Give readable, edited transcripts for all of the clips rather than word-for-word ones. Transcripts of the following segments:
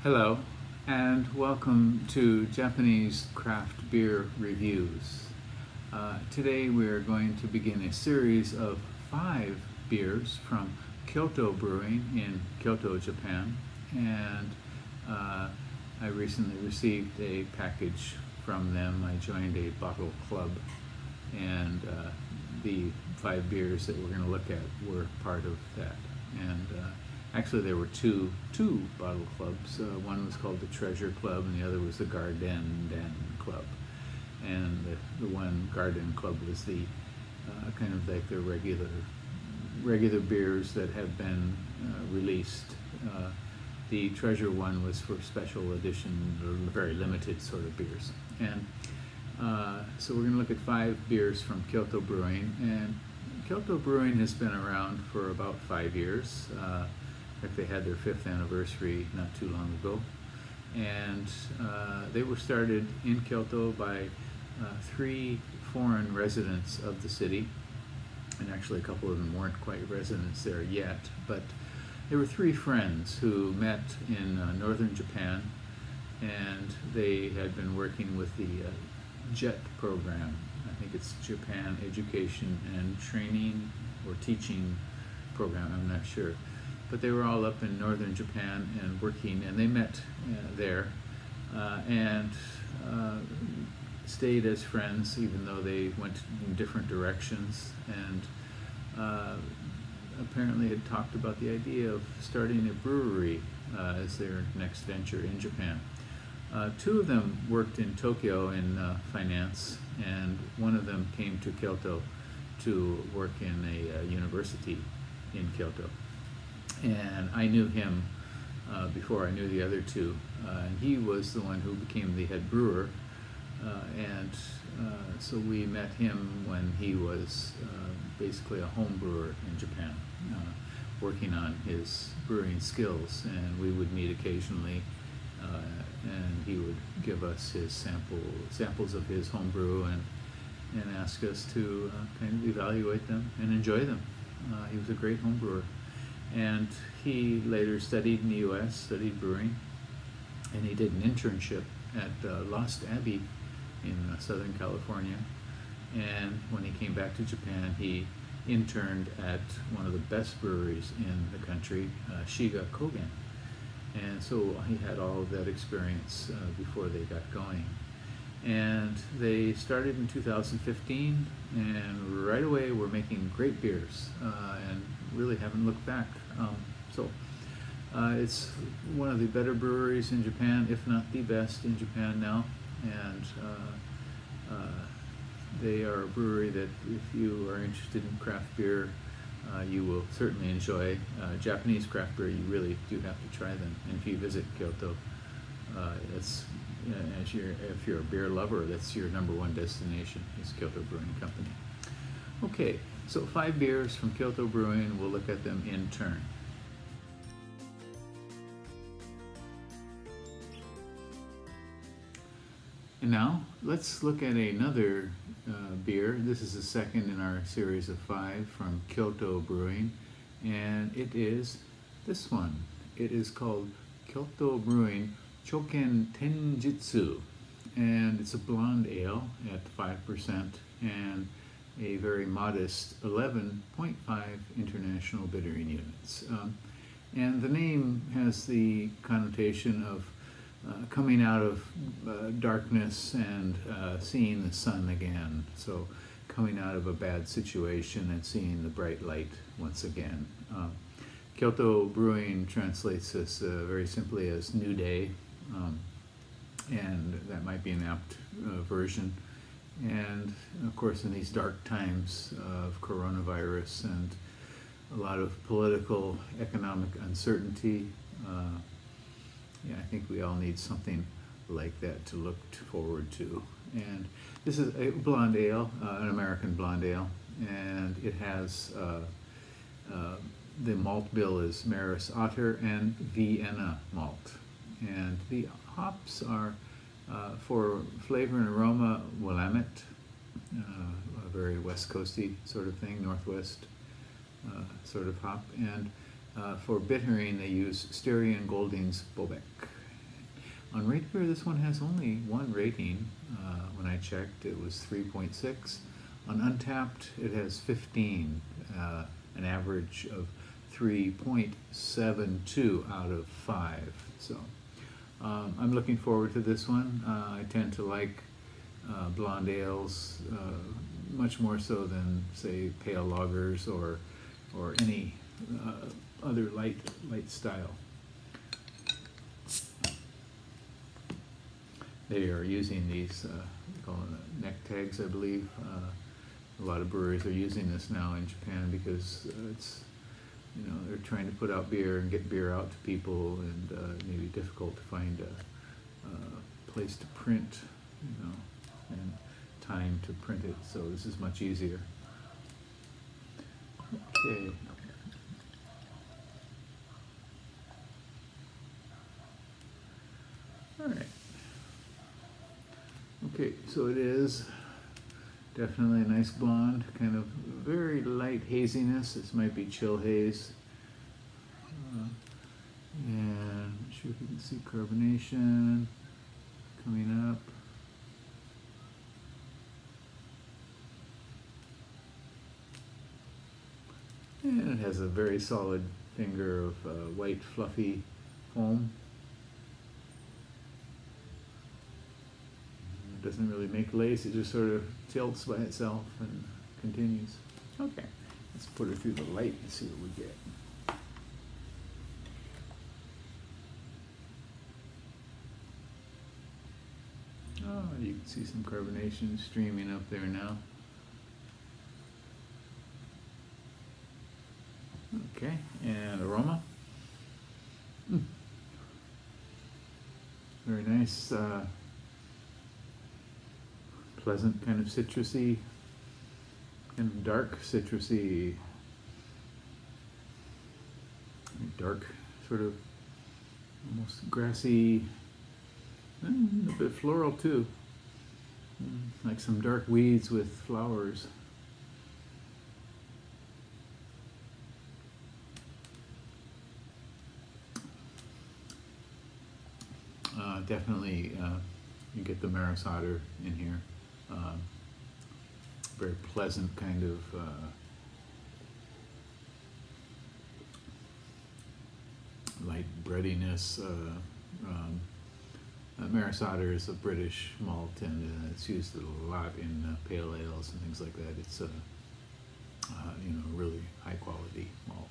Hello, and welcome to Japanese craft beer reviews. Today we are going to begin a series of 5 beers from Kyoto Brewing in Kyoto, Japan, and I recently received a package from them. I joined a bottle club, and the 5 beers that we're going to look at were part of that. And actually, there were two bottle clubs. One was called the Treasure Club, and the other was the Garden Club. And the one Garden Club was the kind of like the regular beers that have been released. The Treasure one was for special edition, or very limited sort of beers. And so we're going to look at 5 beers from Kyoto Brewing. And Kyoto Brewing has been around for about 5 years. In fact, they had their 5th anniversary not too long ago. And they were started in Kyoto by 3 foreign residents of the city. And actually a couple of them weren't quite residents there yet, but there were 3 friends who met in northern Japan, and they had been working with the JET program. I think it's Japan Education and Training or Teaching Program, I'm not sure. But they were all up in northern Japan and working, and they met there and stayed as friends, even though they went in different directions, and apparently had talked about the idea of starting a brewery as their next venture in Japan. 2 of them worked in Tokyo in finance, and one of them came to Kyoto to work in a university in Kyoto. And I knew him before I knew the other 2, and he was the one who became the head brewer, and so we met him when he was basically a home brewer in Japan, working on his brewing skills, and we would meet occasionally, and he would give us his samples of his home brew and ask us to kind of evaluate them and enjoy them. He was a great home brewer. And he later studied in the U.S., studied brewing, and he did an internship at Lost Abbey in Southern California. And when he came back to Japan, he interned at one of the best breweries in the country, Shiga Kogen. And so he had all of that experience before they got going. And they started in 2015, and right away we're making great beers and really haven't looked back. It's one of the better breweries in Japan, if not the best in Japan now. And they are a brewery that, if you are interested in craft beer, you will certainly enjoy. Japanese craft beer, you really do have to try them. And if you visit Kyoto, if you're a beer lover, that's your #1 destination, is Kyoto Brewing Company. Okay, so 5 beers from Kyoto Brewing. We'll look at them in turn. And now, let's look at another beer. This is the second in our series of 5 from Kyoto Brewing, and it is this one. It is called Kyoto Brewing Chou Ken Ten Jitsu, and it's a blonde ale at 5% and a very modest 11.5 international bittering units. And the name has the connotation of coming out of darkness and seeing the sun again. So coming out of a bad situation and seeing the bright light once again. Kyoto Brewing translates this very simply as New Day, and that might be an apt version. And of course, in these dark times of coronavirus and a lot of political, economic uncertainty, I think we all need something like that to look forward to. And this is a blonde ale, an American blonde ale, and it has the malt bill is Maris Otter and Vienna malt. And the hops are, for flavor and aroma, Willamette, a very West Coasty sort of thing, Northwest sort of hop. And for bittering, they use Styrian Golding's Bobek. On Rate Beer, this one has only one rating. When I checked, it was 3.6. On Untapped, it has 15, an average of 3.72 out of 5. So I'm looking forward to this one. I tend to like blonde ales much more so than, say, pale lagers or any other light style. They are using these, call them neck tags, I believe. A lot of breweries are using this now in Japan because it's, you know, they're trying to put out beer and get beer out to people, and it may be difficult to find a place to print, you know, and time to print it. So this is much easier. Okay. All right. Okay, so it is definitely a nice blonde, kind of very light haziness. This might be chill haze. And I'm not sure if you can see carbonation coming up. And it has a very solid finger of white fluffy foam. Doesn't really make lace, it just sort of tilts by itself and continues. Okay, let's put it through the light and see what we get. Oh, you can see some carbonation streaming up there now. Okay, and aroma. Very nice. Pleasant, kind of citrusy, kind of dark citrusy, dark, sort of almost grassy, and a bit floral too, like some dark weeds with flowers. Definitely, you get the Maris Otter in here. Very pleasant kind of light breadiness. Maris Otter is a British malt, and it's used a lot in pale ales and things like that. It's you know, really high quality malt.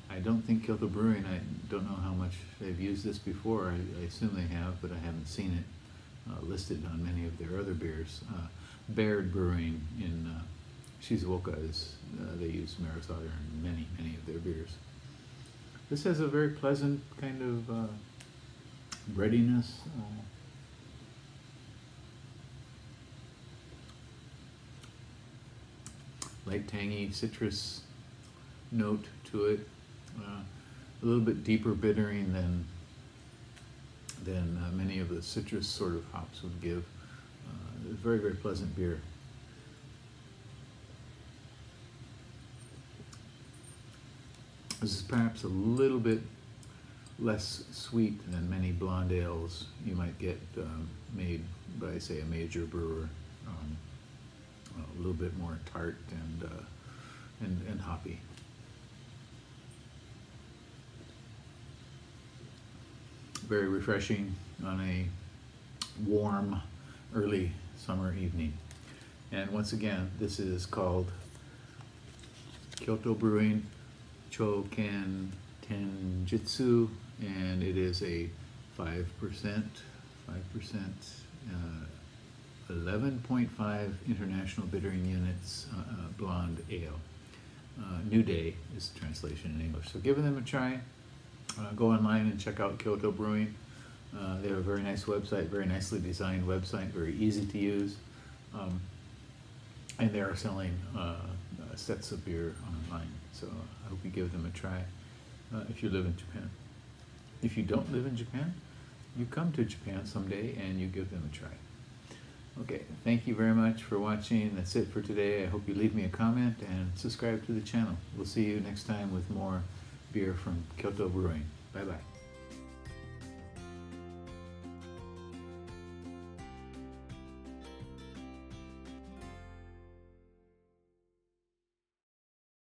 I don't think Kyoto Brewing, I don't know how much they've used this before. I assume they have, but I haven't seen it listed on many of their other beers. Baird Brewing in Shizuoka they use Maris Otter in many of their beers. This has a very pleasant kind of breadiness. Light tangy citrus note to it. A little bit deeper bittering than many of the citrus sort of hops would give. Very, very pleasant beer. This is perhaps a little bit less sweet than many blonde ales you might get made by, say, a major brewer. A little bit more tart and hoppy. Very refreshing on a warm, early summer evening. And once again, this is called Kyoto Brewing Chou Ken Tenjitsu, and it is a 5%, 11.5 international bittering units blonde ale. New Day is the translation in English. So give them a try. Go online and check out Kyoto Brewing. They have a very nice website, very nicely designed website, very easy to use. And they are selling sets of beer online. So I hope you give them a try if you live in Japan. If you don't live in Japan, you come to Japan someday and you give them a try. Okay, thank you very much for watching. That's it for today. I hope you leave me a comment and subscribe to the channel. We'll see you next time with more beer from Kyoto Brewing. Bye-bye.